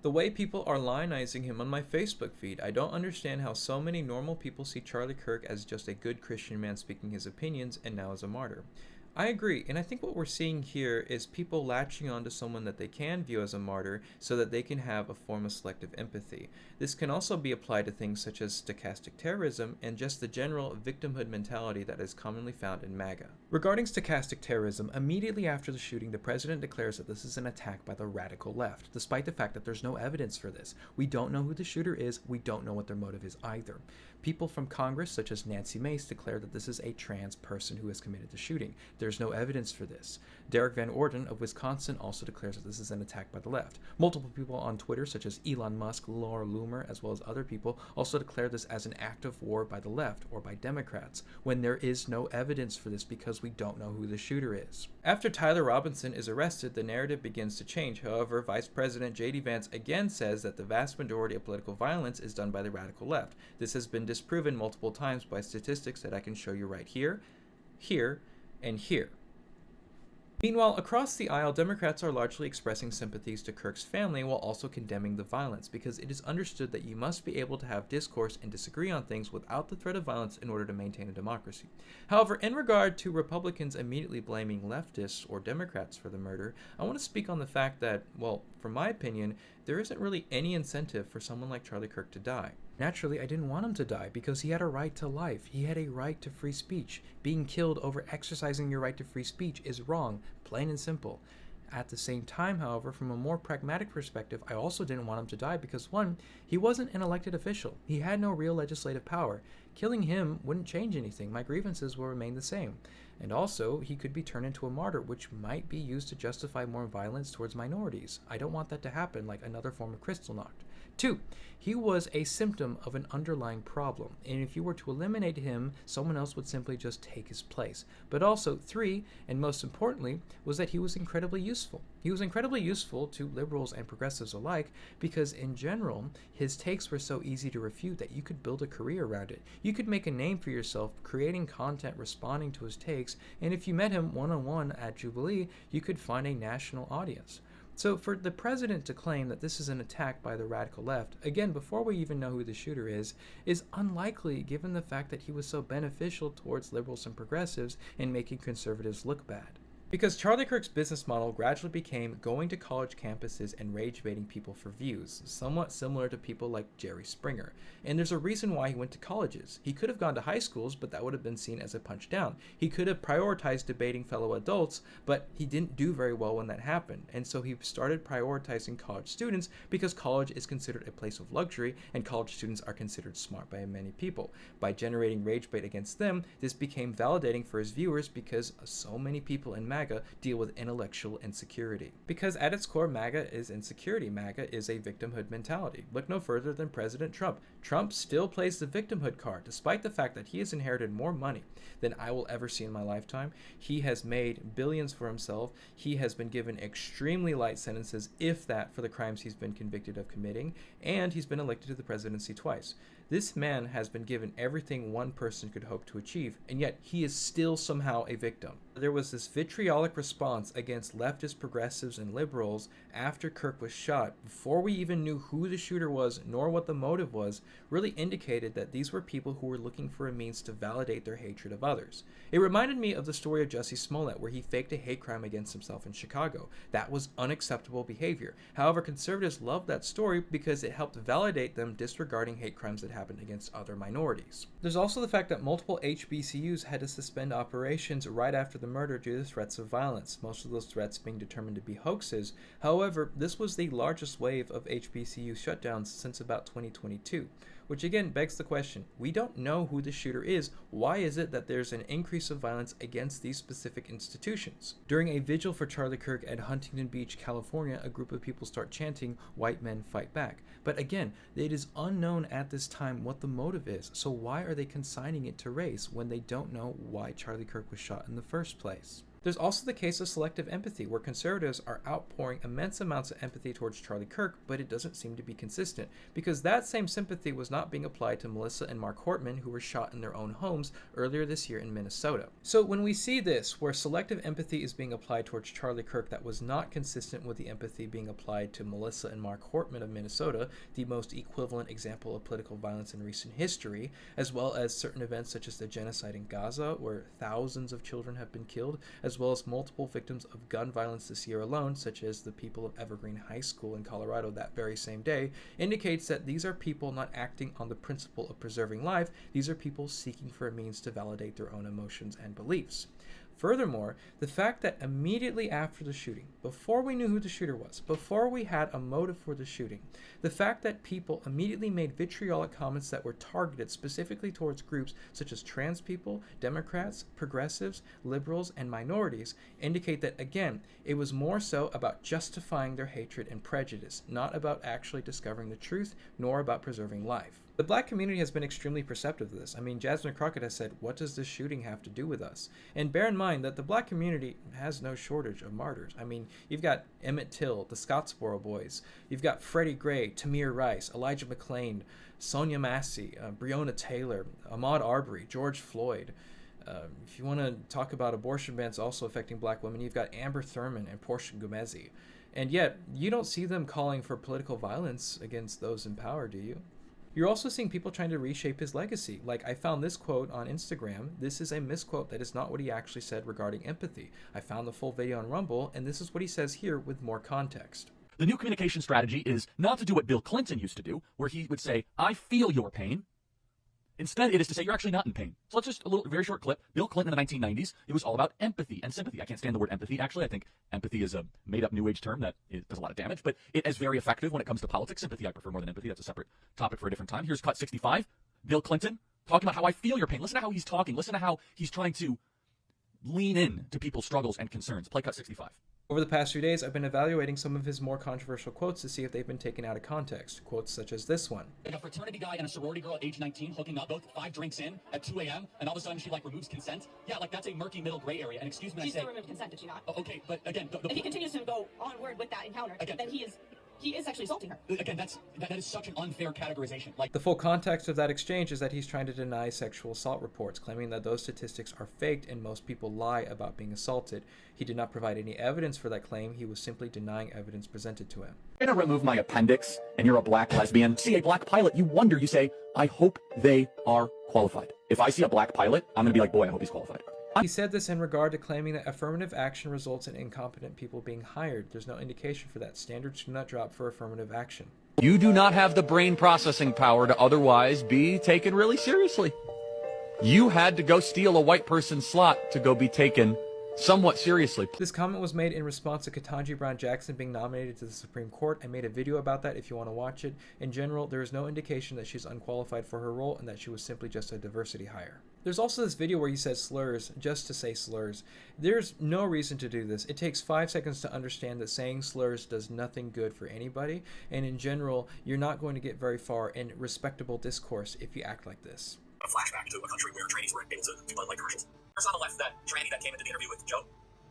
The way people are lionizing him on my Facebook feed. I don't understand how so many normal people see Charlie Kirk as just a good Christian man speaking his opinions and now as a martyr. I agree, and I think what we're seeing here is people latching onto someone that they can view as a martyr so that they can have a form of selective empathy. This can also be applied to things such as stochastic terrorism and just the general victimhood mentality that is commonly found in MAGA. Regarding stochastic terrorism, immediately after the shooting, the president declares that this is an attack by the radical left, despite the fact that there's no evidence for this. We don't know who the shooter is, we don't know what their motive is either. People from Congress, such as Nancy Mace, declare that this is a trans person who has committed the shooting. There's no evidence for this. Derek Van Orden of Wisconsin also declares that this is an attack by the left. Multiple people on Twitter, such as Elon Musk, Laura Loomer, as well as other people, also declare this as an act of war by the left or by Democrats, when there is no evidence for this because we don't know who the shooter is. After Tyler Robinson is arrested, the narrative begins to change. However, Vice President J.D. Vance again says that the vast majority of political violence is done by the radical left. This has been disproven multiple times by statistics that I can show you right here, here, and here. Meanwhile, across the aisle, Democrats are largely expressing sympathies to Kirk's family while also condemning the violence, because it is understood that you must be able to have discourse and disagree on things without the threat of violence in order to maintain a democracy. However, in regard to Republicans immediately blaming leftists or Democrats for the murder, I want to speak on the fact that, well, from my opinion, there isn't really any incentive for someone like Charlie Kirk to die. Naturally, I didn't want him to die because he had a right to life. He had a right to free speech. Being killed over exercising your right to free speech is wrong, plain and simple. At the same time, however, from a more pragmatic perspective, I also didn't want him to die because, one, he wasn't an elected official. He had no real legislative power. Killing him wouldn't change anything. My grievances will remain the same. And also, he could be turned into a martyr, which might be used to justify more violence towards minorities. I don't want that to happen, like another form of Kristallnacht. 2, he was a symptom of an underlying problem, and if you were to eliminate him, someone else would simply just take his place. But also, 3, and most importantly, was that he was incredibly useful. He was incredibly useful to liberals and progressives alike because, in general, his takes were so easy to refute that you could build a career around it. You could make a name for yourself creating content responding to his takes, and if you met him one-on-one at Jubilee, you could find a national audience. So for the president to claim that this is an attack by the radical left, again, before we even know who the shooter is unlikely given the fact that he was so beneficial towards liberals and progressives in making conservatives look bad. Because Charlie Kirk's business model gradually became going to college campuses and rage-baiting people for views, somewhat similar to people like Jerry Springer. And there's a reason why he went to colleges. He could have gone to high schools, but that would have been seen as a punch down. He could have prioritized debating fellow adults, but he didn't do very well when that happened. And so he started prioritizing college students because college is considered a place of luxury, and college students are considered smart by many people. By generating rage bait against them, this became validating for his viewers because so many people in MAGA deal with intellectual insecurity. Because at its core, MAGA is insecurity. MAGA is a victimhood mentality. Look no further than President Trump. Trump still plays the victimhood card, despite the fact that he has inherited more money than I will ever see in my lifetime. He has made billions for himself. He has been given extremely light sentences, if that, for the crimes he's been convicted of committing, and he's been elected to the presidency twice. This man has been given everything one person could hope to achieve, and yet he is still somehow a victim. There was this vitriolic response against leftist progressives and liberals after Kirk was shot, before we even knew who the shooter was nor what the motive was, really indicated that these were people who were looking for a means to validate their hatred of others. It reminded me of the story of Jussie Smollett, where he faked a hate crime against himself in Chicago. That was unacceptable behavior. However, conservatives loved that story because it helped validate them disregarding hate crimes that happened against other minorities. There's also the fact that multiple HBCUs had to suspend operations right after the murder due to threats of violence, most of those threats being determined to be hoaxes. However, this was the largest wave of HBCU shutdowns since about 2022, which again begs the question, we don't know who the shooter is. Why is it that there's an increase of violence against these specific institutions? During a vigil for Charlie Kirk at Huntington Beach, California, a group of people start chanting, "White men fight back." But again, it is unknown at this time what the motive is, so why are they consigning it to race when they don't know why Charlie Kirk was shot in the first place? There's also the case of selective empathy, where conservatives are outpouring immense amounts of empathy towards Charlie Kirk, but it doesn't seem to be consistent, because that same sympathy was not being applied to Melissa and Mark Hortman, who were shot in their own homes earlier this year in Minnesota. So when we see this, where selective empathy is being applied towards Charlie Kirk that was not consistent with the empathy being applied to Melissa and Mark Hortman of Minnesota, the most equivalent example of political violence in recent history, as well as certain events such as the genocide in Gaza, where thousands of children have been killed, as well as multiple victims of gun violence this year alone, such as the people of Evergreen High School in Colorado that very same day, indicates that these are people not acting on the principle of preserving life. These are people seeking for a means to validate their own emotions and beliefs. Furthermore, the fact that immediately after the shooting, before we knew who the shooter was, before we had a motive for the shooting, the fact that people immediately made vitriolic comments that were targeted specifically towards groups such as trans people, Democrats, progressives, liberals, and minorities indicate that, again, it was more so about justifying their hatred and prejudice, not about actually discovering the truth, nor about preserving life. The black community has been extremely perceptive of this. I mean, Jasmine Crockett has said, what does this shooting have to do with us? And bear in mind that the black community has no shortage of martyrs. I mean, you've got Emmett Till, the Scottsboro Boys, you've got Freddie Gray, Tamir Rice, Elijah McClain, Sonia Massey, Breonna Taylor, Ahmaud Arbery, George Floyd. If you want to talk about abortion bans also affecting black women, you've got Amber Thurman and Portia Gumezi. And yet, you don't see them calling for political violence against those in power, do you? You're also seeing people trying to reshape his legacy. Like, I found this quote on Instagram. This is a misquote. That is not what he actually said regarding empathy. I found the full video on Rumble, and this is what he says here with more context. The new communication strategy is not to do what Bill Clinton used to do, where he would say, I feel your pain. Instead, it is to say, you're actually not in pain. So let's just, a very short clip. Bill Clinton in the 1990s, it was all about empathy and sympathy. I can't stand the word empathy, actually. I think empathy is a made-up New Age term that does a lot of damage, but it is very effective when it comes to politics. Sympathy, I prefer more than empathy. That's a separate topic for a different time. Here's cut 65. Bill Clinton talking about how I feel your pain. Listen to how he's talking. Listen to how he's trying to lean in to people's struggles and concerns. Play cut 65. Over the past few days, I've been evaluating some of his more controversial quotes to see if they've been taken out of context. Quotes such as this one. Like a fraternity guy and a sorority girl at age 19 hooking up, both 5 drinks in at 2 a.m., and all of a sudden she, removes consent? Yeah, that's a murky middle gray area. And excuse me, she still removed consent, did she not? Oh, okay, but again... if he continues to go onward with that encounter, then he is sexually assaulting her. Again, that is such an unfair categorization. The full context of that exchange is that he's trying to deny sexual assault reports, claiming that those statistics are faked and most people lie about being assaulted. He did not provide any evidence for that claim. He was simply denying evidence presented to him. You're going to remove my appendix and you're a black lesbian. See a black pilot, you wonder, you say, I hope they are qualified. If I see a black pilot, I'm going to be like, boy, I hope he's qualified. He said this in regard to claiming that affirmative action results in incompetent people being hired. There's no indication for that. Standards do not drop for affirmative action. You do not have the brain processing power to otherwise be taken really seriously. You had to go steal a white person's slot to go be taken somewhat seriously. This comment was made in response to Ketanji Brown Jackson being nominated to the Supreme Court. I made a video about that if you want to watch it. In general, there is no indication that she's unqualified for her role and that she was simply just a diversity hire. There's also this video where he says slurs just to say slurs. There's no reason to do this. It takes 5 seconds to understand that saying slurs does nothing good for anybody, and in general, you're not going to get very far in respectable discourse if you act like this. A flashback to a country where trannies were able to do Bud Light commercials. There's on the left that tranny that came into the interview with Joe.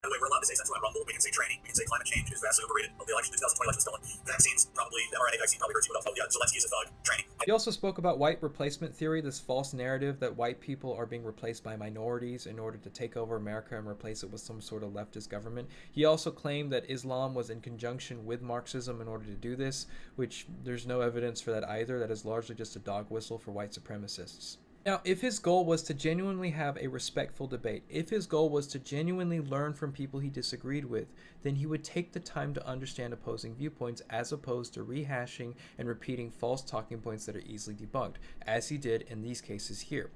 By the way, we're allowed to say sex on Rumble. We can say tranny. We can say climate change is vastly overrated. The 2020 election is stolen. Vaccines, probably, the mRNA vaccine probably hurts you. What else? Oh, yeah, Zelensky is a thug. Tranny. He also spoke about white replacement theory, this false narrative that white people are being replaced by minorities in order to take over America and replace it with some sort of leftist government. He also claimed that Islam was in conjunction with Marxism in order to do this, which there's no evidence for that either. That is largely just a dog whistle for white supremacists. Now, if his goal was to genuinely have a respectful debate, if his goal was to genuinely learn from people he disagreed with, then he would take the time to understand opposing viewpoints as opposed to rehashing and repeating false talking points that are easily debunked, as he did in these cases here.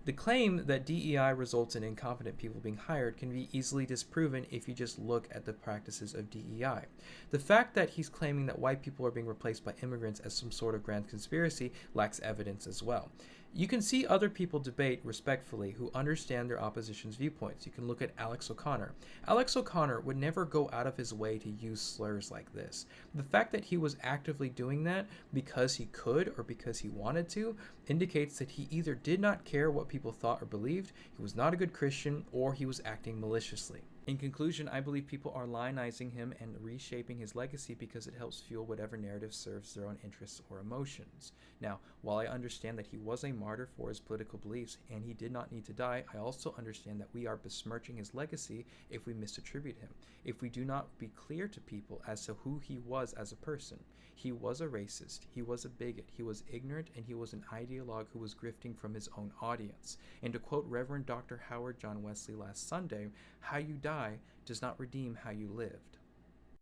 The claim that DEI results in incompetent people being hired can be easily disproven if you just look at the practices of DEI. The fact that he's claiming that white people are being replaced by immigrants as some sort of grand conspiracy lacks evidence as well. You can see other people debate respectfully who understand their opposition's viewpoints. You can look at Alex O'Connor. Alex O'Connor would never go out of his way to use slurs like this. The fact that he was actively doing that because he could or because he wanted to indicates that he either did not care what people thought or believed, he was not a good Christian, or he was acting maliciously. In conclusion, I believe people are lionizing him and reshaping his legacy because it helps fuel whatever narrative serves their own interests or emotions. Now, while I understand that he was a martyr for his political beliefs and he did not need to die, I also understand that we are besmirching his legacy if we misattribute him, if we do not be clear to people as to who he was as a person. He was a racist, he was a bigot, he was ignorant, and he was an ideologue who was grifting from his own audience. And to quote Reverend Dr. Howard John Wesley last Sunday, how you die does not redeem how you lived.